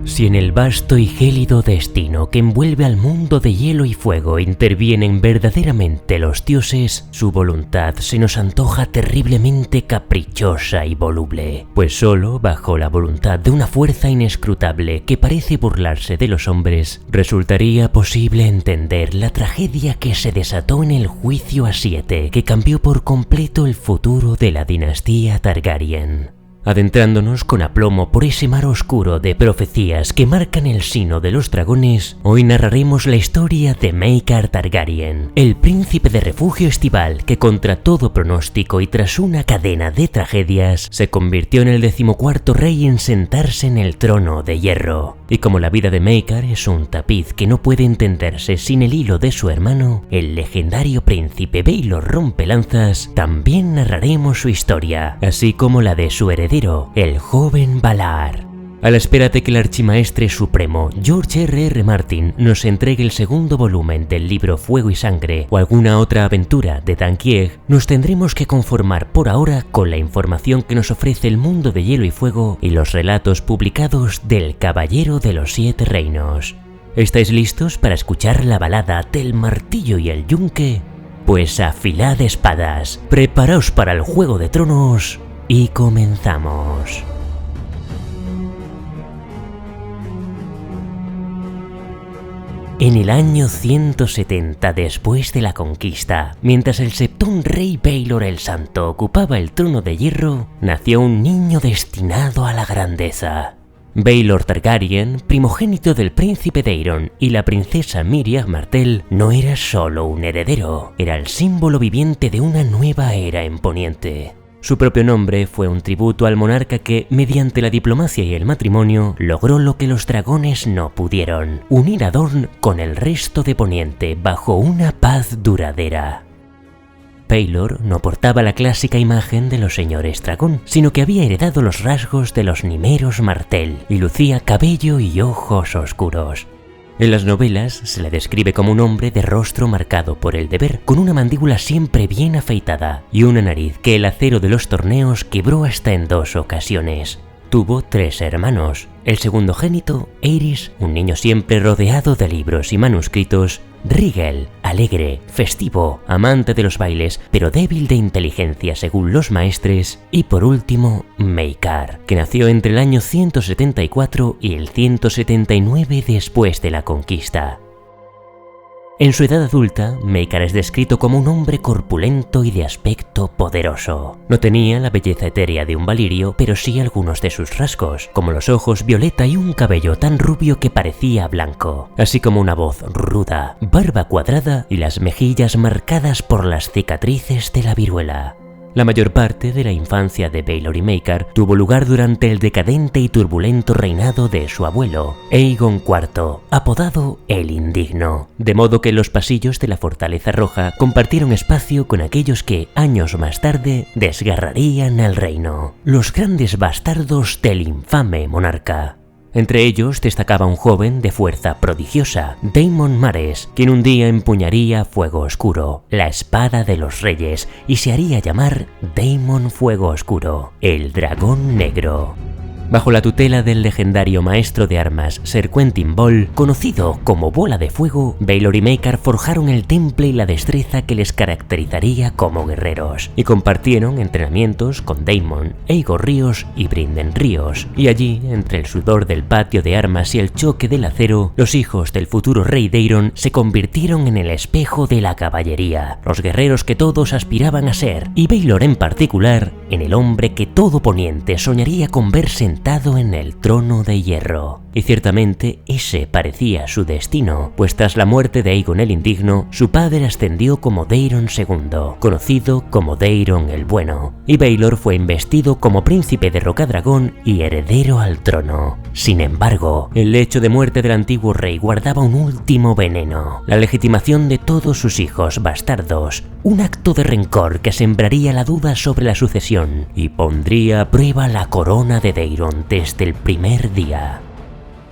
Si en el vasto y gélido destino que envuelve al mundo de hielo y fuego intervienen verdaderamente los dioses, su voluntad se nos antoja terriblemente caprichosa y voluble, pues solo bajo la voluntad de una fuerza inescrutable que parece burlarse de los hombres, resultaría posible entender la tragedia que se desató en el juicio a 7, que cambió por completo el futuro de la dinastía Targaryen. Adentrándonos con aplomo por ese mar oscuro de profecías que marcan el sino de los dragones, hoy narraremos la historia de Maekar Targaryen, el príncipe de refugio estival que contra todo pronóstico y tras una cadena de tragedias, se convirtió en el 14º rey en sentarse en el trono de hierro. Y como la vida de Maekar es un tapiz que no puede entenderse sin el hilo de su hermano, el legendario príncipe Baelor Rompelanzas, también narraremos su historia, así como la de su heredero, el joven Valar. A la espera de que el archimaestre supremo George R.R. Martin nos entregue el segundo volumen del libro Fuego y Sangre o alguna otra aventura de Dan Kieg, nos tendremos que conformar por ahora con la información que nos ofrece el mundo de Hielo y Fuego y los relatos publicados del Caballero de los 7 Reinos. ¿Estáis listos para escuchar la balada del martillo y el yunque? Pues afilad espadas, preparaos para el Juego de Tronos y comenzamos. En el año 170 después de la conquista, mientras el septón rey Baelor el Santo ocupaba el trono de hierro, nació un niño destinado a la grandeza. Baelor Targaryen, primogénito del príncipe Daeron y la princesa Mirya Martell, no era solo un heredero, era el símbolo viviente de una nueva era en Poniente. Su propio nombre fue un tributo al monarca que, mediante la diplomacia y el matrimonio, logró lo que los dragones no pudieron: unir a Dorne con el resto de Poniente bajo una paz duradera. Baelor no portaba la clásica imagen de los señores dragón, sino que había heredado los rasgos de los Nymeros Martell y lucía cabello y ojos oscuros. En las novelas se le describe como un hombre de rostro marcado por el deber, con una mandíbula siempre bien afeitada y una nariz que el acero de los torneos quebró hasta en 2 ocasiones. Tuvo 3 hermanos: el segundogénito, Aerys, un niño siempre rodeado de libros y manuscritos; Rygel, alegre, festivo, amante de los bailes, pero débil de inteligencia según los maestres; y por último, Maekar, que nació entre el año 174 y el 179 después de la conquista. En su edad adulta, Maekar es descrito como un hombre corpulento y de aspecto poderoso. No tenía la belleza etérea de un valirio, pero sí algunos de sus rasgos, como los ojos violeta y un cabello tan rubio que parecía blanco, así como una voz ruda, barba cuadrada y las mejillas marcadas por las cicatrices de la viruela. La mayor parte de la infancia de Baelor y Maekar tuvo lugar durante el decadente y turbulento reinado de su abuelo, Aegon IV, apodado el Indigno, de modo que los pasillos de la Fortaleza Roja compartieron espacio con aquellos que, años más tarde, desgarrarían el reino, los grandes bastardos del infame monarca. Entre ellos destacaba un joven de fuerza prodigiosa, Daemon Mares, quien un día empuñaría Fuego Oscuro, la espada de los reyes, y se haría llamar Daemon Fuego Oscuro, el dragón negro. Bajo la tutela del legendario maestro de armas Ser Quentyn Bol, conocido como Bola de Fuego, Baelor y Maekar forjaron el temple y la destreza que les caracterizaría como guerreros, y compartieron entrenamientos con Daemon, Aegor Ríos y Brynden Ríos, y allí, entre el sudor del patio de armas y el choque del acero, los hijos del futuro rey Daeron se convirtieron en el espejo de la caballería, los guerreros que todos aspiraban a ser, y Baelor en particular, en el hombre que todo Poniente soñaría con ver sentado en el trono de hierro. Y ciertamente ese parecía su destino, pues tras la muerte de Aegon el Indigno, su padre ascendió como Daeron II, conocido como Daeron el Bueno, y Baelor fue investido como príncipe de Rocadragón y heredero al trono. Sin embargo, el lecho de muerte del antiguo rey guardaba un último veneno: la legitimación de todos sus hijos bastardos, un acto de rencor que sembraría la duda sobre la sucesión y pondría a prueba la corona de Daeron desde el primer día.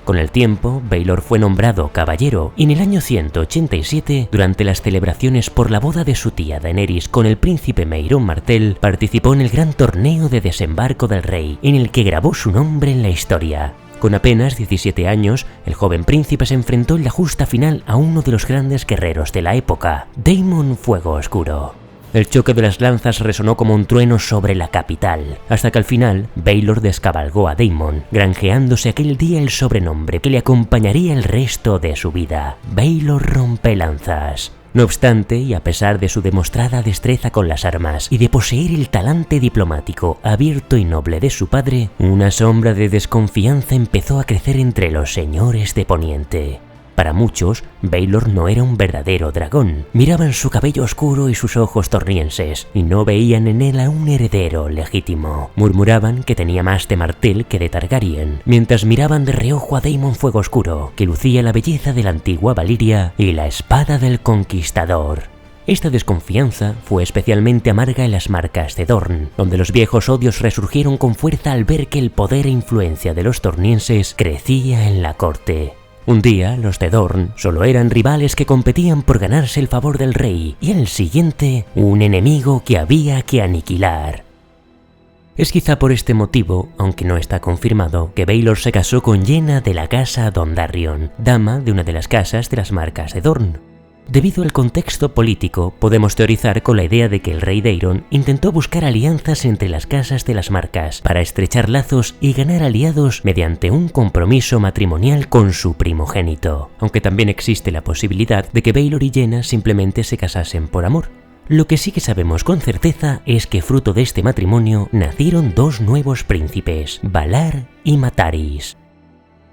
Con el tiempo, Baelor fue nombrado caballero y en el año 187, durante las celebraciones por la boda de su tía Daenerys con el príncipe Meiron Martell, participó en el gran torneo de desembarco del rey, en el que grabó su nombre en la historia. Con apenas 17 años, el joven príncipe se enfrentó en la justa final a uno de los grandes guerreros de la época, Daemon Fuego Oscuro. El choque de las lanzas resonó como un trueno sobre la capital, hasta que al final Baelor descabalgó a Daemon, granjeándose aquel día el sobrenombre que le acompañaría el resto de su vida, Baelor Rompelanzas. No obstante, y a pesar de su demostrada destreza con las armas y de poseer el talante diplomático abierto y noble de su padre, una sombra de desconfianza empezó a crecer entre los señores de Poniente. Para muchos, Baelor no era un verdadero dragón. Miraban su cabello oscuro y sus ojos tornienses, y no veían en él a un heredero legítimo. Murmuraban que tenía más de Martell que de Targaryen, mientras miraban de reojo a Daemon Fuego Oscuro, que lucía la belleza de la antigua Valiria y la espada del conquistador. Esta desconfianza fue especialmente amarga en las Marcas de Dorne, donde los viejos odios resurgieron con fuerza al ver que el poder e influencia de los tornienses crecía en la corte. Un día, los de Dorne solo eran rivales que competían por ganarse el favor del rey, y el siguiente, un enemigo que había que aniquilar. Es quizá por este motivo, aunque no está confirmado, que Baelor se casó con Yenna de la casa Dondarrion, dama de una de las casas de las Marcas de Dorne. Debido al contexto político, podemos teorizar con la idea de que el rey Daeron intentó buscar alianzas entre las casas de las Marcas para estrechar lazos y ganar aliados mediante un compromiso matrimonial con su primogénito, aunque también existe la posibilidad de que Baelor y Yenna simplemente se casasen por amor. Lo que sí que sabemos con certeza es que fruto de este matrimonio nacieron dos nuevos príncipes, Valar y Mataris.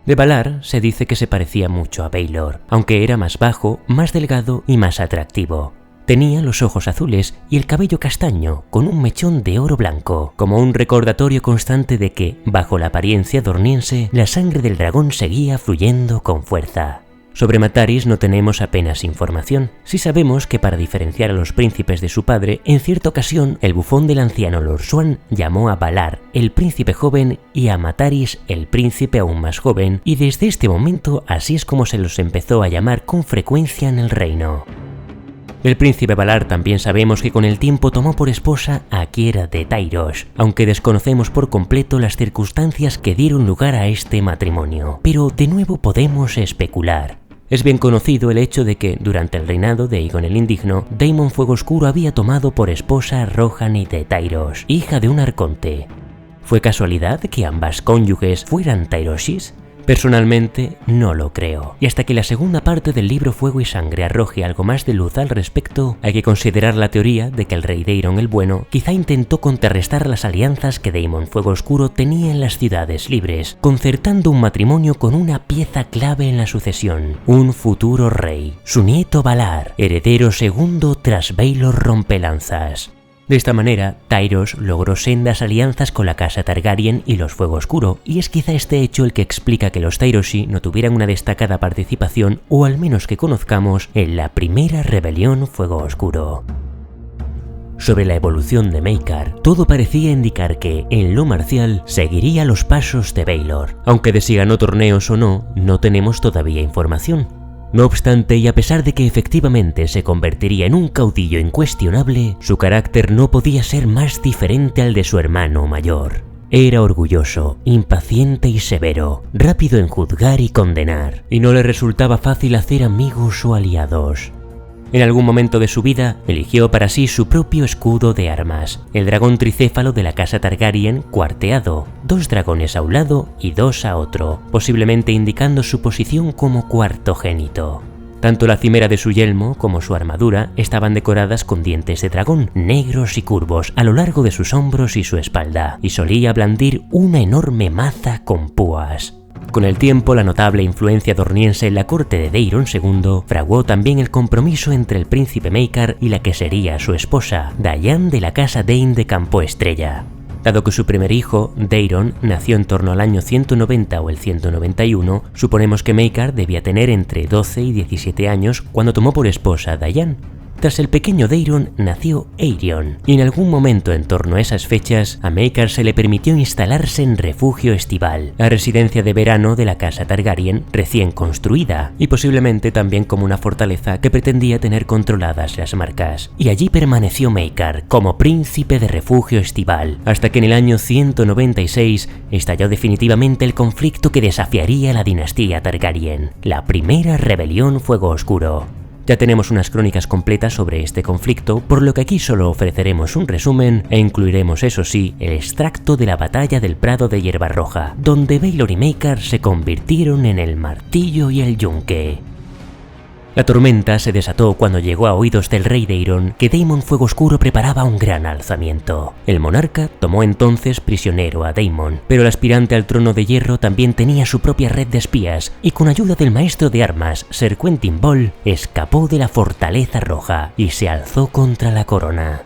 De Valar se dice que se parecía mucho a Baelor, aunque era más bajo, más delgado y más atractivo. Tenía los ojos azules y el cabello castaño, con un mechón de oro blanco, como un recordatorio constante de que, bajo la apariencia dorniense, la sangre del dragón seguía fluyendo con fuerza. Sobre Mataris no tenemos apenas información. Sí sabemos que para diferenciar a los príncipes de su padre, en cierta ocasión el bufón del anciano Lord Swan llamó a Valar el príncipe joven y a Mataris el príncipe aún más joven, y desde este momento así es como se los empezó a llamar con frecuencia en el reino. El príncipe Valar también sabemos que con el tiempo tomó por esposa a Quiera de Tyrosh, aunque desconocemos por completo las circunstancias que dieron lugar a este matrimonio. Pero de nuevo podemos especular. Es bien conocido el hecho de que, durante el reinado de Aegon el Indigno, Daemon Fuego Oscuro había tomado por esposa a Rohanne de Tyrosh, hija de un arconte. ¿Fue casualidad que ambas cónyuges fueran Tyroshis? Personalmente, no lo creo. Y hasta que la segunda parte del libro Fuego y Sangre arroje algo más de luz al respecto, hay que considerar la teoría de que el rey Daeron el Bueno quizá intentó contrarrestar las alianzas que Daemon Fuego Oscuro tenía en las ciudades libres, concertando un matrimonio con una pieza clave en la sucesión, un futuro rey, su nieto Valar, heredero segundo tras Baelor Rompelanzas. De esta manera, Tyrosh logró sendas alianzas con la casa Targaryen y los Fuego Oscuro, y es quizá este hecho el que explica que los Tyroshi no tuvieran una destacada participación, o al menos que conozcamos, en la primera rebelión Fuego Oscuro. Sobre la evolución de Maekar, todo parecía indicar que, en lo marcial, seguiría los pasos de Baelor, aunque de si ganó torneos o no, no tenemos todavía información. No obstante, y a pesar de que efectivamente se convertiría en un caudillo incuestionable, su carácter no podía ser más diferente al de su hermano mayor. Era orgulloso, impaciente y severo, rápido en juzgar y condenar, y no le resultaba fácil hacer amigos o aliados. En algún momento de su vida, eligió para sí su propio escudo de armas, el dragón tricéfalo de la casa Targaryen cuarteado, 2 dragones a un lado y 2 a otro, posiblemente indicando su posición como cuartogénito. Tanto la cimera de su yelmo como su armadura estaban decoradas con dientes de dragón, negros y curvos, a lo largo de sus hombros y su espalda, y solía blandir una enorme maza con púas. Con el tiempo, la notable influencia dorniense en la corte de Daeron II fraguó también el compromiso entre el príncipe Maekar y la que sería su esposa, Diane de la casa Dayne de Campo Estrella. Dado que su primer hijo, Daeron, nació en torno al año 190 o el 191, suponemos que Maekar debía tener entre 12 y 17 años cuando tomó por esposa a Diane. Tras el pequeño Daeron nació Aerion, y en algún momento en torno a esas fechas a Maekar se le permitió instalarse en Refugio Estival, la residencia de verano de la casa Targaryen recién construida, y posiblemente también como una fortaleza que pretendía tener controladas las marcas. Y allí permaneció Maekar como príncipe de Refugio Estival, hasta que en el año 196 estalló definitivamente el conflicto que desafiaría la dinastía Targaryen, la primera rebelión Fuego Oscuro. Ya tenemos unas crónicas completas sobre este conflicto, por lo que aquí solo ofreceremos un resumen e incluiremos, eso sí, el extracto de la batalla del Prado de Hierba Roja, donde Baelor y Maekar se convirtieron en el martillo y el yunque. La tormenta se desató cuando llegó a oídos del rey Daeron que Daemon Fuego Oscuro preparaba un gran alzamiento. El monarca tomó entonces prisionero a Daemon, pero el aspirante al trono de hierro también tenía su propia red de espías y con ayuda del maestro de armas, Ser Quentyn Bol, escapó de la Fortaleza Roja y se alzó contra la corona.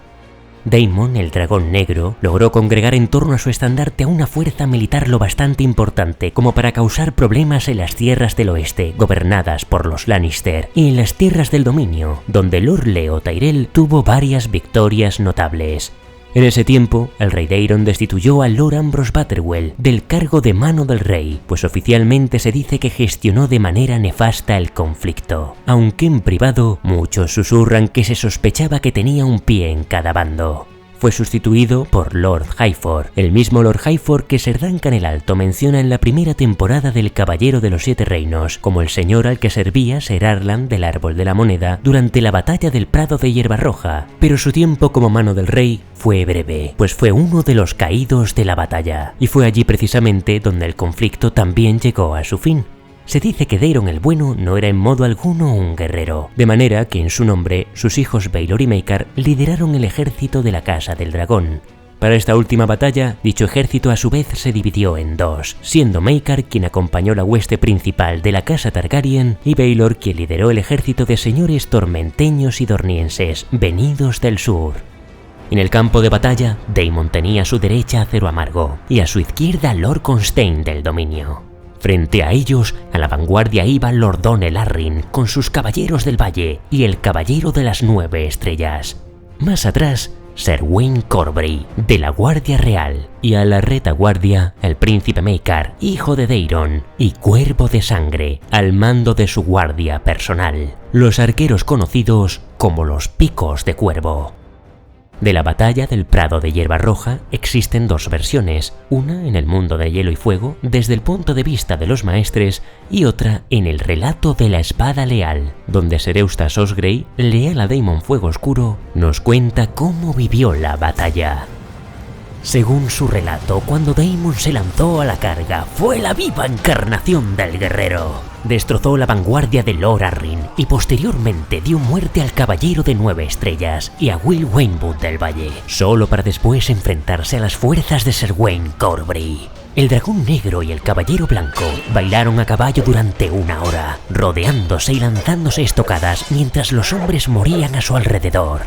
Daemon, el dragón negro, logró congregar en torno a su estandarte a una fuerza militar lo bastante importante como para causar problemas en las tierras del oeste, gobernadas por los Lannister, y en las tierras del dominio, donde Lord Leo Tyrell tuvo varias victorias notables. En ese tiempo, el rey Daeron destituyó a Lord Ambrose Butterwell del cargo de mano del rey, pues oficialmente se dice que gestionó de manera nefasta el conflicto, aunque en privado muchos susurran que se sospechaba que tenía un pie en cada bando. Fue sustituido por Lord Highford, el mismo Lord Highford que Ser Duncan el Alto menciona en la primera temporada del Caballero de los Siete Reinos, como el señor al que servía Ser Arlan del Árbol de la Moneda durante la batalla del Prado de Hierba Roja, pero su tiempo como mano del rey fue breve, pues fue uno de los caídos de la batalla, y fue allí precisamente donde el conflicto también llegó a su fin. Se dice que Daeron el Bueno no era en modo alguno un guerrero, de manera que en su nombre sus hijos Baelor y Maekar lideraron el ejército de la Casa del Dragón. Para esta última batalla, dicho ejército a su vez se dividió en dos, siendo Maekar quien acompañó la hueste principal de la Casa Targaryen y Baelor quien lideró el ejército de señores tormenteños y dornienses venidos del sur. En el campo de batalla, Daemon tenía a su derecha a Acero Amargo y a su izquierda a Lord Constane del Dominio. Frente a ellos, a la vanguardia iba Lord Donell Arryn con sus Caballeros del Valle y el Caballero de las 9 Estrellas. Más atrás, Ser Wayne Corbray, de la Guardia Real, y a la retaguardia, el príncipe Maekar, hijo de Daeron, y Cuervo de Sangre, al mando de su guardia personal, los arqueros conocidos como los Picos de Cuervo. De la batalla del Prado de Hierba Roja existen dos versiones, una en el mundo de Hielo y Fuego desde el punto de vista de los maestres y otra en el relato de la Espada Leal, donde Ser Eustace Osgrey, leal a Daemon Fuego Oscuro, nos cuenta cómo vivió la batalla. Según su relato, cuando Daemon se lanzó a la carga, fue la viva encarnación del guerrero. Destrozó la vanguardia de Lord Arryn y posteriormente dio muerte al Caballero de 9 Estrellas y a Will Waynwood del Valle, solo para después enfrentarse a las fuerzas de Ser Wayne Corbray. El dragón negro y el caballero blanco bailaron a caballo durante 1 hora, rodeándose y lanzándose estocadas mientras los hombres morían a su alrededor.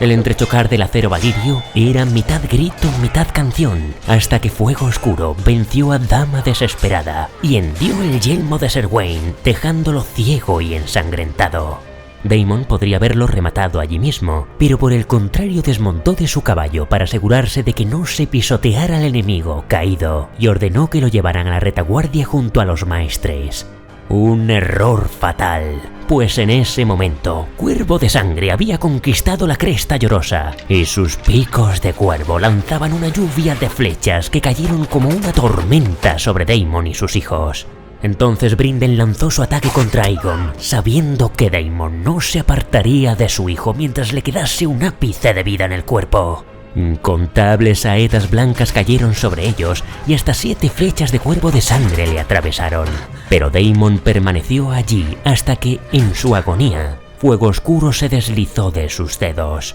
El entrechocar del acero valirio era mitad grito, mitad canción, hasta que Fuego Oscuro venció a Dama Desesperada y hendió el yelmo de Ser Wayne, dejándolo ciego y ensangrentado. Daemon podría haberlo rematado allí mismo, pero por el contrario desmontó de su caballo para asegurarse de que no se pisoteara al enemigo caído y ordenó que lo llevaran a la retaguardia junto a los maestres. Un error fatal, pues en ese momento, Cuervo de Sangre había conquistado la Cresta Llorosa y sus picos de cuervo lanzaban una lluvia de flechas que cayeron como una tormenta sobre Daemon y sus hijos. Entonces Brynden lanzó su ataque contra Aegon, sabiendo que Daemon no se apartaría de su hijo mientras le quedase un ápice de vida en el cuerpo. Incontables saetas blancas cayeron sobre ellos y hasta 7 flechas de cuervo de sangre le atravesaron. Pero Daemon permaneció allí hasta que, en su agonía, Fuego Oscuro se deslizó de sus dedos.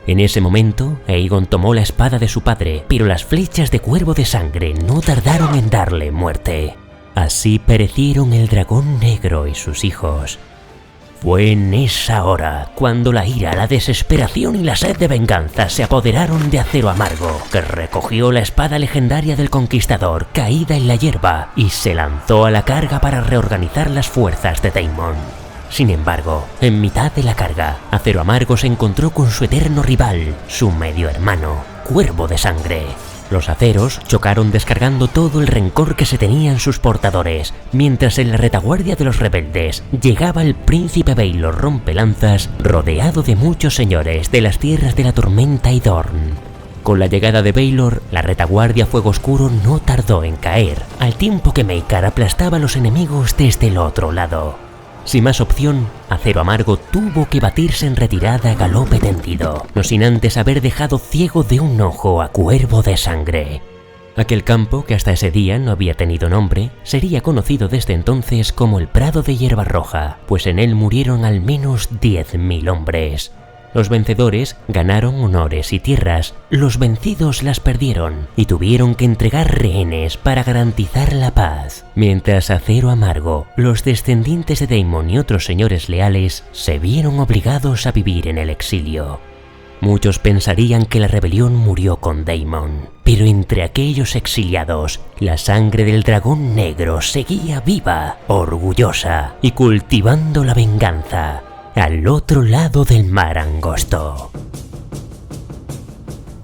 En ese momento, Aegon tomó la espada de su padre, pero las flechas de cuervo de sangre no tardaron en darle muerte. Así perecieron el dragón negro y sus hijos. Fue en esa hora cuando la ira, la desesperación y la sed de venganza se apoderaron de Acero Amargo, que recogió la espada legendaria del conquistador caída en la hierba y se lanzó a la carga para reorganizar las fuerzas de Daemon. Sin embargo, en mitad de la carga, Acero Amargo se encontró con su eterno rival, su medio hermano, Cuervo de Sangre. Los aceros chocaron descargando todo el rencor que se tenían sus portadores, mientras en la retaguardia de los rebeldes llegaba el príncipe Baelor Rompelanzas, rodeado de muchos señores de las tierras de la tormenta y Dorn. Con la llegada de Baelor, la retaguardia Fuego Oscuro no tardó en caer, al tiempo que Maekar aplastaba a los enemigos desde el otro lado. Sin más opción, Acero Amargo tuvo que batirse en retirada a galope tendido, no sin antes haber dejado ciego de un ojo a Cuervo de Sangre. Aquel campo, que hasta ese día no había tenido nombre, sería conocido desde entonces como el Prado de Hierba Roja, pues en él murieron al menos 10.000 hombres. Los vencedores ganaron honores y tierras, los vencidos las perdieron y tuvieron que entregar rehenes para garantizar la paz. Mientras Acero Amargo, los descendientes de Daemon y otros señores leales se vieron obligados a vivir en el exilio. Muchos pensarían que la rebelión murió con Daemon, pero entre aquellos exiliados, la sangre del dragón negro seguía viva, orgullosa y cultivando la venganza al otro lado del mar angosto.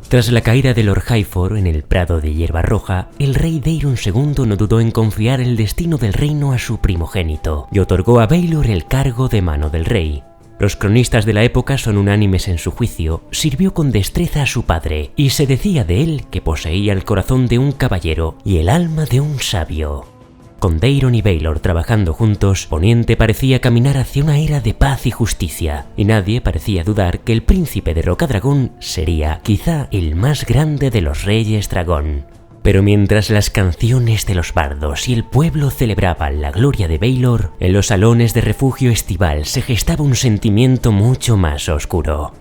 Tras la caída de Lord Highfor en el Prado de Hierba Roja, el rey Daeron II no dudó en confiar el destino del reino a su primogénito y otorgó a Baelor el cargo de mano del rey. Los cronistas de la época son unánimes en su juicio, sirvió con destreza a su padre y se decía de él que poseía el corazón de un caballero y el alma de un sabio. Con Daeron y Baelor trabajando juntos, Poniente parecía caminar hacia una era de paz y justicia, y nadie parecía dudar que el príncipe de Rocadragón sería quizá el más grande de los reyes dragón. Pero mientras las canciones de los bardos y el pueblo celebraban la gloria de Baelor, en los salones de refugio estival se gestaba un sentimiento mucho más oscuro.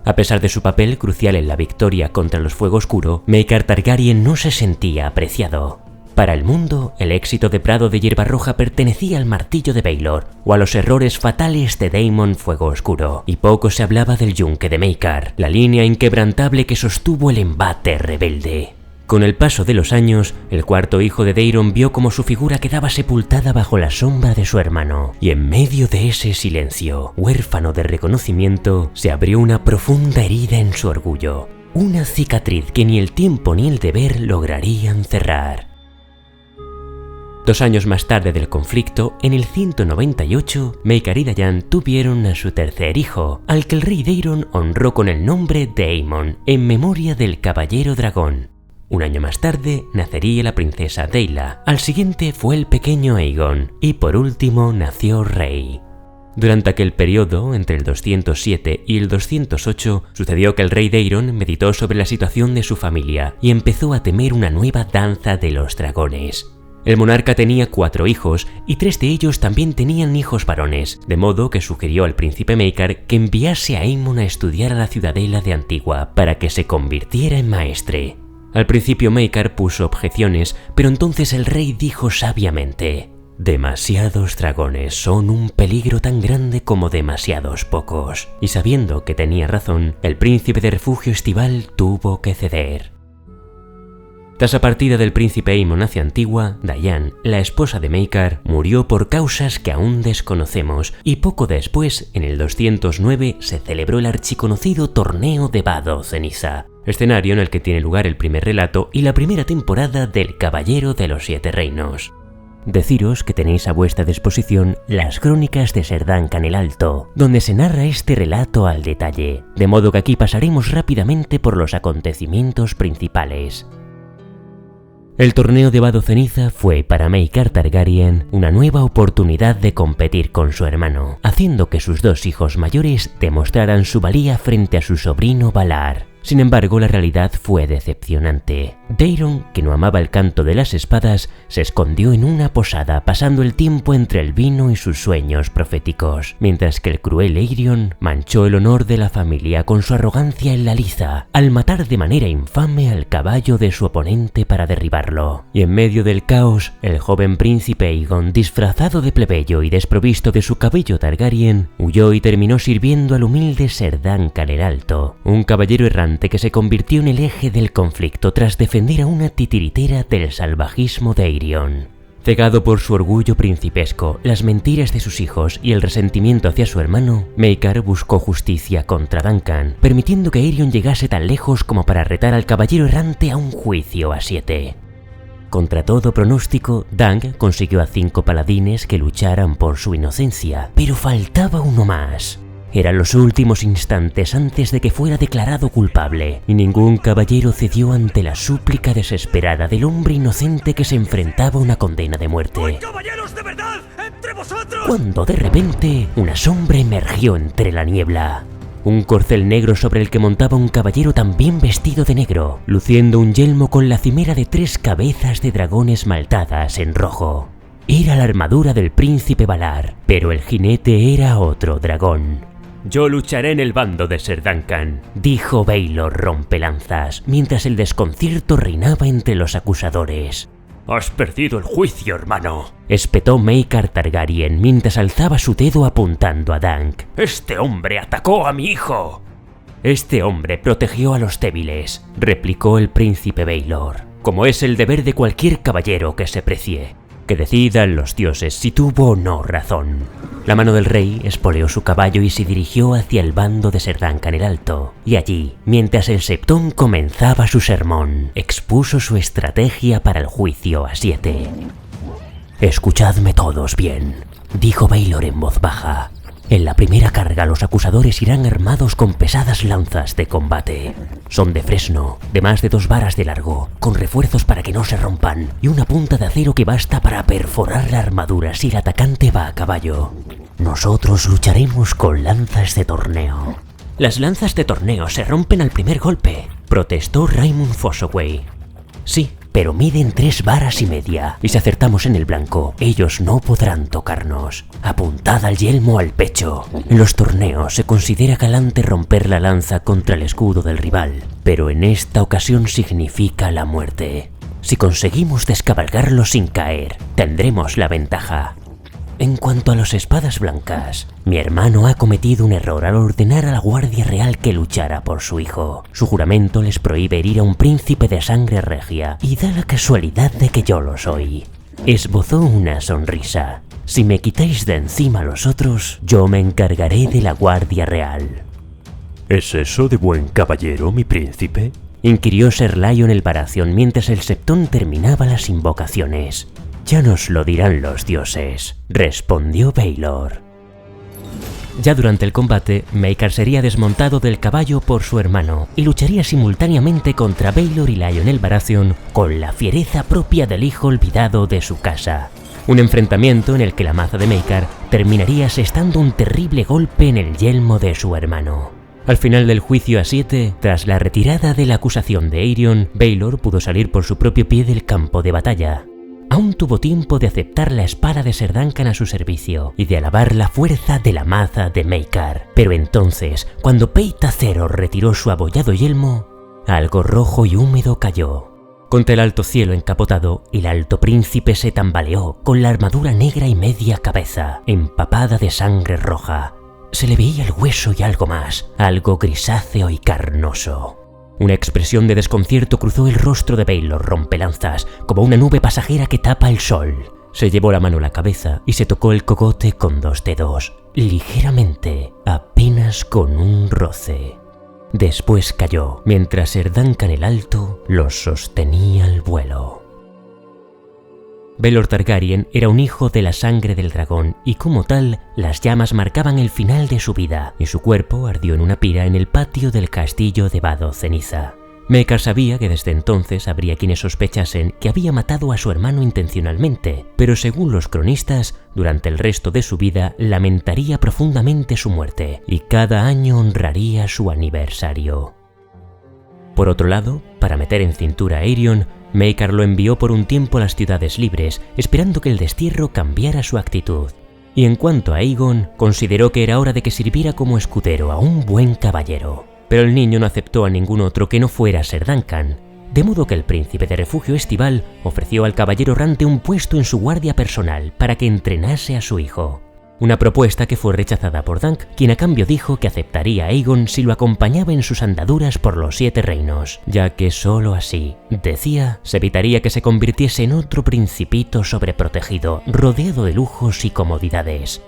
A pesar de su papel crucial en la victoria contra los Fuego Oscuro, Maekar Targaryen no se sentía apreciado. Para el mundo, el éxito de Prado de Hierba Roja pertenecía al martillo de Baelor o a los errores fatales de Daemon Fuego Oscuro, y poco se hablaba del yunque de Maekar, la línea inquebrantable que sostuvo el embate rebelde. Con el paso de los años, el cuarto hijo de Daeron vio como su figura quedaba sepultada bajo la sombra de su hermano, y en medio de ese silencio, huérfano de reconocimiento, se abrió una profunda herida en su orgullo, una cicatriz que ni el tiempo ni el deber lograrían cerrar. 2 años más tarde del conflicto, en el 198, Maekar y Dayan tuvieron a su tercer hijo, al que el rey Daeron honró con el nombre de Aemon, en memoria del caballero dragón. 1 año más tarde nacería la princesa Daela, al siguiente fue el pequeño Aegon, y por último nació Rey. Durante aquel periodo, entre el 207 y el 208, sucedió que el rey Daeron meditó sobre la situación de su familia y empezó a temer una nueva danza de los dragones. El monarca tenía 4 hijos y 3 de ellos también tenían hijos varones, de modo que sugirió al príncipe Maekar que enviase a Aemon a estudiar a la ciudadela de Antigua para que se convirtiera en maestre. Al principio Maekar puso objeciones, pero entonces el rey dijo sabiamente: «Demasiados dragones son un peligro tan grande como demasiados pocos». Y sabiendo que tenía razón, el príncipe de refugio estival tuvo que ceder. Tras la partida del príncipe Aemon hacia Antigua, Dayan, la esposa de Maekar, murió por causas que aún desconocemos, y poco después, en el 209, se celebró el archiconocido torneo de Vado Ceniza, escenario en el que tiene lugar el primer relato y la primera temporada del Caballero de los 7 Reinos. Deciros que tenéis a vuestra disposición las crónicas de Ser Duncan el Alto, donde se narra este relato al detalle, de modo que aquí pasaremos rápidamente por los acontecimientos principales. El torneo de Vado Ceniza fue para Maekar Targaryen una nueva oportunidad de competir con su hermano, haciendo que sus 2 hijos mayores demostraran su valía frente a su sobrino Valar. Sin embargo, la realidad fue decepcionante. Daeron, que no amaba el canto de las espadas, se escondió en una posada pasando el tiempo entre el vino y sus sueños proféticos, mientras que el cruel Aerion manchó el honor de la familia con su arrogancia en la liza, al matar de manera infame al caballo de su oponente para derribarlo. Y en medio del caos, el joven príncipe Aegon, disfrazado de plebeyo y desprovisto de su cabello Targaryen, huyó y terminó sirviendo al humilde Ser Duncan el Alto, un caballero errante que se convirtió en el eje del conflicto tras defender a una titiritera del salvajismo de Aerion. Cegado por su orgullo principesco, las mentiras de sus hijos y el resentimiento hacia su hermano, Maekar buscó justicia contra Duncan, permitiendo que Aerion llegase tan lejos como para retar al caballero errante a un juicio a 7. Contra todo pronóstico, Dunk consiguió a 5 paladines que lucharan por su inocencia, pero faltaba uno más. Eran los últimos instantes antes de que fuera declarado culpable, y ningún caballero cedió ante la súplica desesperada del hombre inocente que se enfrentaba a una condena de muerte. ¿No hay caballeros de verdad entre vosotros? Cuando de repente, una sombra emergió entre la niebla. Un corcel negro sobre el que montaba un caballero también vestido de negro, luciendo un yelmo con la cimera de 3 cabezas de dragón esmaltadas en rojo. Era la armadura del príncipe Valar, pero el jinete era otro dragón. «Yo lucharé en el bando de Ser Duncan», dijo Baelor Rompelanzas, mientras el desconcierto reinaba entre los acusadores. «Has perdido el juicio, hermano», espetó Maekar Targaryen mientras alzaba su dedo apuntando a Dunk. «Este hombre atacó a mi hijo». «Este hombre protegió a los débiles», replicó el príncipe Baelor, «como es el deber de cualquier caballero que se precie. Que decidan los dioses si tuvo o no razón». La mano del rey espoleó su caballo y se dirigió hacia el bando de Ser Duncan el Alto, y allí, mientras el septón comenzaba su sermón, expuso su estrategia para el juicio a 7. «Escuchadme todos bien», dijo Baelor en voz baja. En la primera carga los acusadores irán armados con pesadas lanzas de combate. Son de fresno, de más de 2 varas de largo, con refuerzos para que no se rompan, y una punta de acero que basta para perforar la armadura si el atacante va a caballo. Nosotros lucharemos con lanzas de torneo. «Las lanzas de torneo se rompen al primer golpe», protestó Raymond Fossoway. «Sí, pero miden 3 varas y media, y si acertamos en el blanco, ellos no podrán tocarnos. Apuntad al yelmo al pecho». En los torneos se considera galante romper la lanza contra el escudo del rival, pero en esta ocasión significa la muerte. Si conseguimos descabalgarlo sin caer, tendremos la ventaja. En cuanto a las espadas blancas, mi hermano ha cometido un error al ordenar a la Guardia Real que luchara por su hijo. Su juramento les prohíbe herir a un príncipe de sangre regia, y da la casualidad de que yo lo soy. Esbozó una sonrisa. Si me quitáis de encima a los otros, yo me encargaré de la Guardia Real. ¿Es eso de buen caballero, mi príncipe?, inquirió Ser Lyon el Baratheon mientras el septón terminaba las invocaciones. «Ya nos lo dirán los dioses», respondió Baelor. Ya durante el combate, Maekar sería desmontado del caballo por su hermano y lucharía simultáneamente contra Baelor y Lyon el Baratheon con la fiereza propia del hijo olvidado de su casa. Un enfrentamiento en el que la maza de Maekar terminaría asestando un terrible golpe en el yelmo de su hermano. Al final del juicio a 7, tras la retirada de la acusación de Aerion, Baelor pudo salir por su propio pie del campo de batalla. Aún tuvo tiempo de aceptar la espada de Ser Duncan a su servicio y de alabar la fuerza de la maza de Maekar. Pero entonces, cuando Peitacero retiró su abollado yelmo, algo rojo y húmedo cayó. Contra el alto cielo encapotado, el alto príncipe se tambaleó con la armadura negra y media cabeza, empapada de sangre roja. Se le veía el hueso y algo más, algo grisáceo y carnoso. Una expresión de desconcierto cruzó el rostro de Baelor Rompelanzas, como una nube pasajera que tapa el sol. Se llevó la mano a la cabeza y se tocó el cogote con 2 dedos, ligeramente, apenas con un roce. Después cayó, mientras Ser Duncan el Alto los sostenía al vuelo. Baelor Targaryen era un hijo de la sangre del dragón y como tal, las llamas marcaban el final de su vida y su cuerpo ardió en una pira en el patio del castillo de Vado Ceniza. Maekar sabía que desde entonces habría quienes sospechasen que había matado a su hermano intencionalmente, pero según los cronistas, durante el resto de su vida lamentaría profundamente su muerte y cada año honraría su aniversario. Por otro lado, para meter en cintura a Aerion, Maekar lo envió por un tiempo a las ciudades libres, esperando que el destierro cambiara su actitud. Y en cuanto a Aegon, consideró que era hora de que sirviera como escudero a un buen caballero. Pero el niño no aceptó a ningún otro que no fuera Ser Duncan, de modo que el príncipe de refugio estival ofreció al caballero errante un puesto en su guardia personal para que entrenase a su hijo. una propuesta que fue rechazada por Dunk, quien a cambio dijo que aceptaría a Aegon si lo acompañaba en sus andaduras por los 7 reinos, ya que solo así, decía, se evitaría que se convirtiese en otro principito sobreprotegido, rodeado de lujos y comodidades.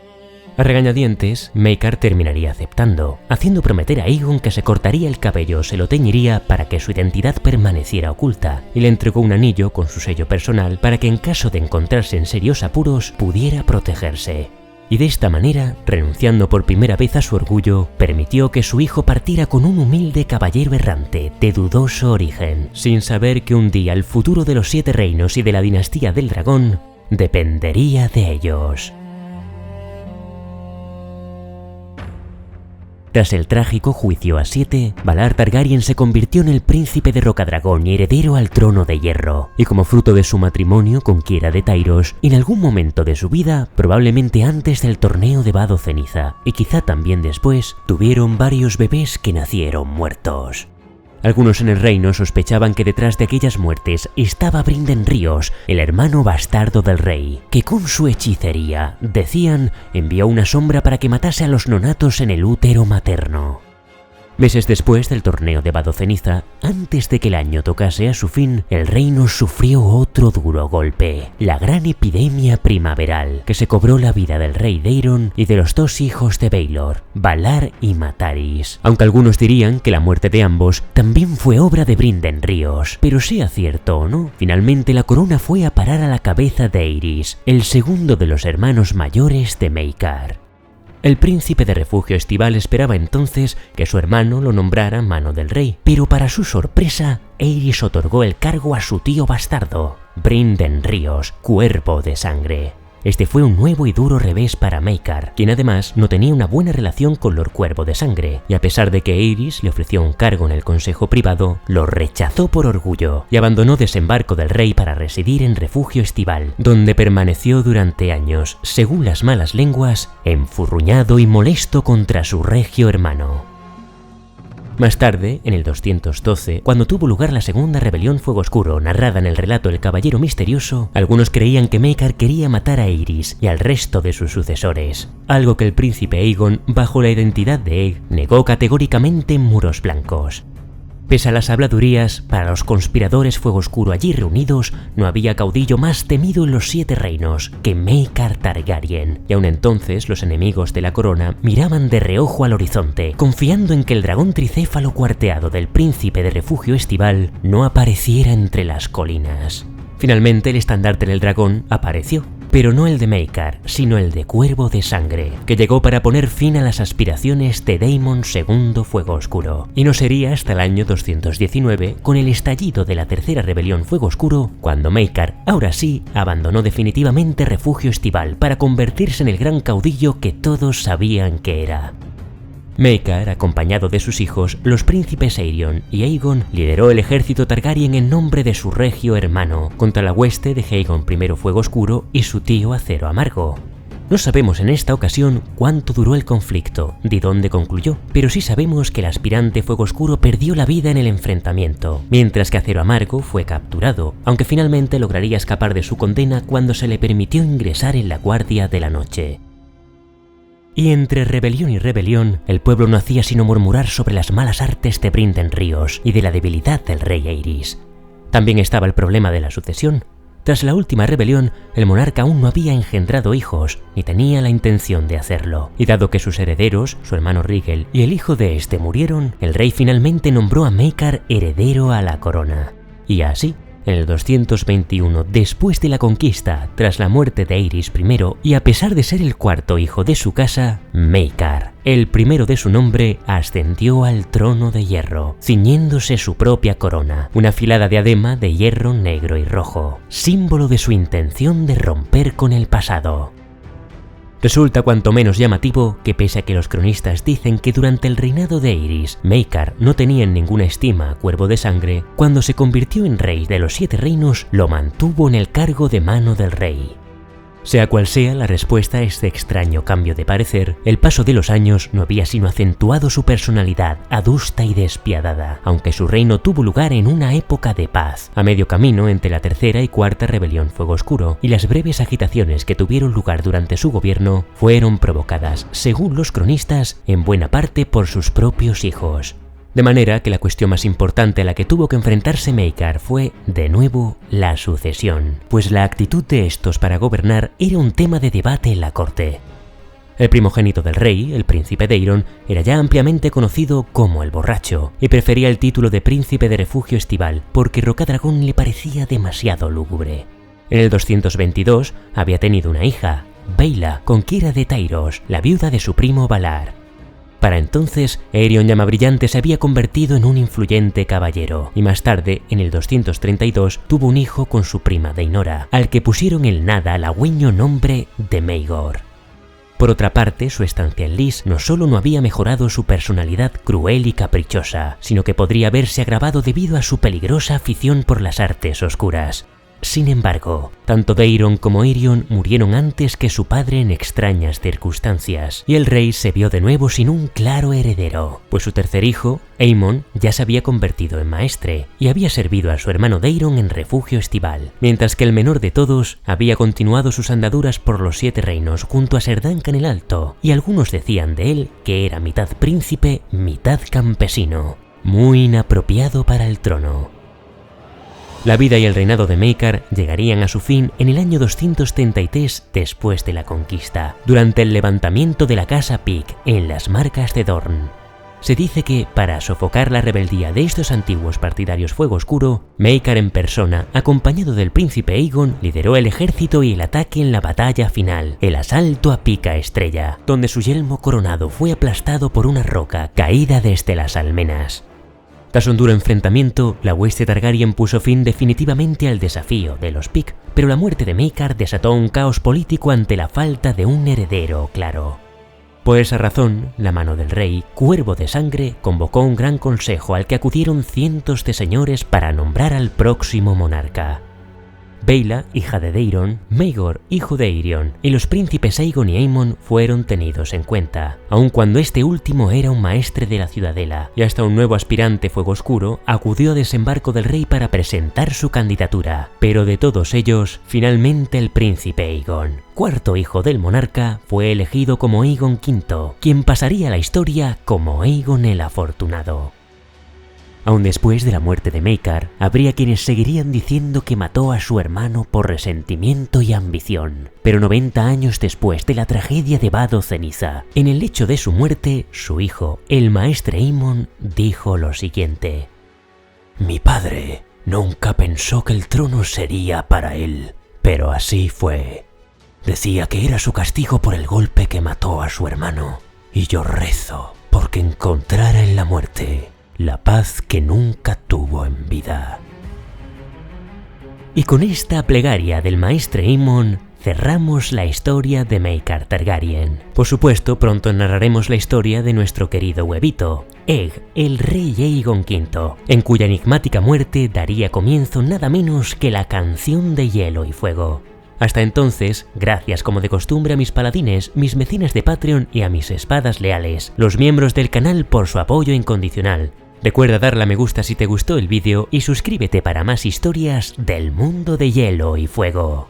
A regañadientes, Maekar terminaría aceptando, haciendo prometer a Aegon que se cortaría el cabello o se lo teñiría para que su identidad permaneciera oculta, y le entregó un anillo con su sello personal para que en caso de encontrarse en serios apuros pudiera protegerse. Y de esta manera, renunciando por primera vez a su orgullo, permitió que su hijo partiera con un humilde caballero errante de dudoso origen, sin saber que un día el futuro de los 7 reinos y de la dinastía del dragón dependería de ellos. Tras el trágico juicio a 7, Valar Targaryen se convirtió en el príncipe de Rocadragón y heredero al trono de hierro, y como fruto de su matrimonio con Kiera de Tyros, en algún momento de su vida, probablemente antes del torneo de Vado Ceniza, y quizá también después, tuvieron varios bebés que nacieron muertos. Algunos en el reino sospechaban que detrás de aquellas muertes estaba Brynden Ríos, el hermano bastardo del rey, que con su hechicería, decían, envió una sombra para que matase a los nonatos en el útero materno. Meses después del torneo de Vado Ceniza, antes de que el año tocase a su fin, el reino sufrió otro duro golpe, la gran epidemia primaveral, que se cobró la vida del rey Daeron y de los 2 hijos de Baelor, Valar y Mataris. Aunque algunos dirían que la muerte de ambos también fue obra de Brynden Ríos, pero sea cierto o no, finalmente la corona fue a parar a la cabeza de Aerys, el segundo de los hermanos mayores de Maekar. El príncipe de Refugio Estival esperaba entonces que su hermano lo nombrara mano del rey, pero para su sorpresa, Aerys otorgó el cargo a su tío bastardo, Brynden Ríos, Cuervo de Sangre. Este fue un nuevo y duro revés para Maekar, quien además no tenía una buena relación con Lord Cuervo de Sangre, y a pesar de que Aerys le ofreció un cargo en el consejo privado, lo rechazó por orgullo y abandonó Desembarco del Rey para residir en Refugio Estival, donde permaneció durante años, según las malas lenguas, enfurruñado y molesto contra su regio hermano. Más tarde, en el 212, cuando tuvo lugar la segunda rebelión Fuego Oscuro, narrada en el relato El Caballero Misterioso, algunos creían que Maekar quería matar a Aerys y al resto de sus sucesores, algo que el príncipe Aegon, bajo la identidad de Egg, negó categóricamente en muros blancos. Pese a las habladurías, para los conspiradores Fuego Oscuro allí reunidos, no había caudillo más temido en los 7 reinos que Maekar Targaryen, y aun entonces los enemigos de la corona miraban de reojo al horizonte, confiando en que el dragón tricéfalo cuarteado del príncipe de Refugio Estival no apareciera entre las colinas. Finalmente el estandarte del dragón apareció, pero no el de Maekar, sino el de Cuervo de Sangre, que llegó para poner fin a las aspiraciones de Daemon II Fuego Oscuro. Y no sería hasta el año 219, con el estallido de la tercera rebelión Fuego Oscuro, cuando Maekar, ahora sí, abandonó definitivamente Refugio Estival para convertirse en el gran caudillo que todos sabían que era. Maekar, acompañado de sus hijos, los príncipes Aerion y Aegon, lideró el ejército Targaryen en nombre de su regio hermano, contra la hueste de Aegon I Fuego Oscuro y su tío Acero Amargo. No sabemos en esta ocasión cuánto duró el conflicto, ni dónde concluyó, pero sí sabemos que el aspirante Fuego Oscuro perdió la vida en el enfrentamiento, mientras que Acero Amargo fue capturado, aunque finalmente lograría escapar de su condena cuando se le permitió ingresar en la Guardia de la Noche. Y entre rebelión y rebelión, el pueblo no hacía sino murmurar sobre las malas artes de Brynden Ríos y de la debilidad del rey Aerys. También estaba el problema de la sucesión. Tras la última rebelión, el monarca aún no había engendrado hijos, ni tenía la intención de hacerlo. Y dado que sus herederos, su hermano Rygel y el hijo de este murieron, el rey finalmente nombró a Maekar heredero a la corona. Y así, en el 221, después de la conquista, tras la muerte de Aerys I, y a pesar de ser el cuarto hijo de su casa, Maekar, el primero de su nombre, ascendió al trono de hierro, ciñéndose su propia corona, una afilada diadema de hierro negro y rojo, símbolo de su intención de romper con el pasado. Resulta cuanto menos llamativo que pese a que los cronistas dicen que durante el reinado de Aerys, Maekar no tenía en ninguna estima a Cuervo de Sangre, cuando se convirtió en rey de los 7 reinos, lo mantuvo en el cargo de mano del rey. Sea cual sea la respuesta a este extraño cambio de parecer, el paso de los años no había sino acentuado su personalidad adusta y despiadada, aunque su reino tuvo lugar en una época de paz, a medio camino entre la tercera y cuarta rebelión Fuego Oscuro, y las breves agitaciones que tuvieron lugar durante su gobierno fueron provocadas, según los cronistas, en buena parte por sus propios hijos. De manera que la cuestión más importante a la que tuvo que enfrentarse Maekar fue, de nuevo, la sucesión, pues la actitud de estos para gobernar era un tema de debate en la corte. El primogénito del rey, el príncipe Daeron, era ya ampliamente conocido como el borracho, y prefería el título de príncipe de refugio estival porque Rocadragón le parecía demasiado lúgubre. En el 222 había tenido una hija, Baela, conquera de Tyros, la viuda de su primo Valar. Para entonces, Aerion Llamabrillante se había convertido en un influyente caballero, y más tarde, en el 232, tuvo un hijo con su prima Daenora, al que pusieron el nada halagüeño nombre de Maegor. Por otra parte, su estancia en Lys no solo no había mejorado su personalidad cruel y caprichosa, sino que podría haberse agravado debido a su peligrosa afición por las artes oscuras. Sin embargo, tanto Daeron como Aerion murieron antes que su padre en extrañas circunstancias, y el rey se vio de nuevo sin un claro heredero, pues su tercer hijo, Aemon, ya se había convertido en maestre, y había servido a su hermano Daeron en refugio estival, mientras que el menor de todos había continuado sus andaduras por los 7 reinos junto a Ser Dancan el Alto, y algunos decían de él que era mitad príncipe, mitad campesino, muy inapropiado para el trono. La vida y el reinado de Maekar llegarían a su fin en el año 233 después de la conquista, durante el levantamiento de la casa Pyke en las Marcas de Dorne. Se dice que, para sofocar la rebeldía de estos antiguos partidarios Fuego Oscuro, Maekar en persona, acompañado del príncipe Aegon, lideró el ejército y el ataque en la batalla final, el asalto a Pica Estrella, donde su yelmo coronado fue aplastado por una roca caída desde las almenas. Tras un duro enfrentamiento, la hueste Targaryen puso fin definitivamente al desafío de los Pyke, pero la muerte de Maekar desató un caos político ante la falta de un heredero claro. Por esa razón, la mano del rey, Cuervo de Sangre, convocó un gran consejo al que acudieron cientos de señores para nombrar al próximo monarca. Baela, hija de Daeron, Maegor, hijo de Aerion, y los príncipes Aegon y Aemon fueron tenidos en cuenta, aun cuando este último era un maestre de la ciudadela, y hasta un nuevo aspirante Fuego Oscuro acudió a desembarco del rey para presentar su candidatura, pero de todos ellos, finalmente el príncipe Aegon, cuarto hijo del monarca, fue elegido como Aegon V, quien pasaría a la historia como Aegon el Afortunado. Aún después de la muerte de Maekar, habría quienes seguirían diciendo que mató a su hermano por resentimiento y ambición. Pero 90 años después de la tragedia de Vado Ceniza, en el lecho de su muerte, su hijo, el maestre Aemon, dijo lo siguiente: «Mi padre nunca pensó que el trono sería para él, pero así fue. Decía que era su castigo por el golpe que mató a su hermano, y yo rezo porque encontrara en la muerte la paz que nunca tuvo en vida». Y con esta plegaria del maestre Aemon cerramos la historia de Maekar Targaryen. Por supuesto, pronto narraremos la historia de nuestro querido huevito, Egg, el rey Aegon V, en cuya enigmática muerte daría comienzo nada menos que la canción de Hielo y Fuego. Hasta entonces, gracias como de costumbre a mis paladines, mis mecenas de Patreon y a mis espadas leales, los miembros del canal por su apoyo incondicional. Recuerda darle a me gusta si te gustó el vídeo y suscríbete para más historias del mundo de Hielo y Fuego.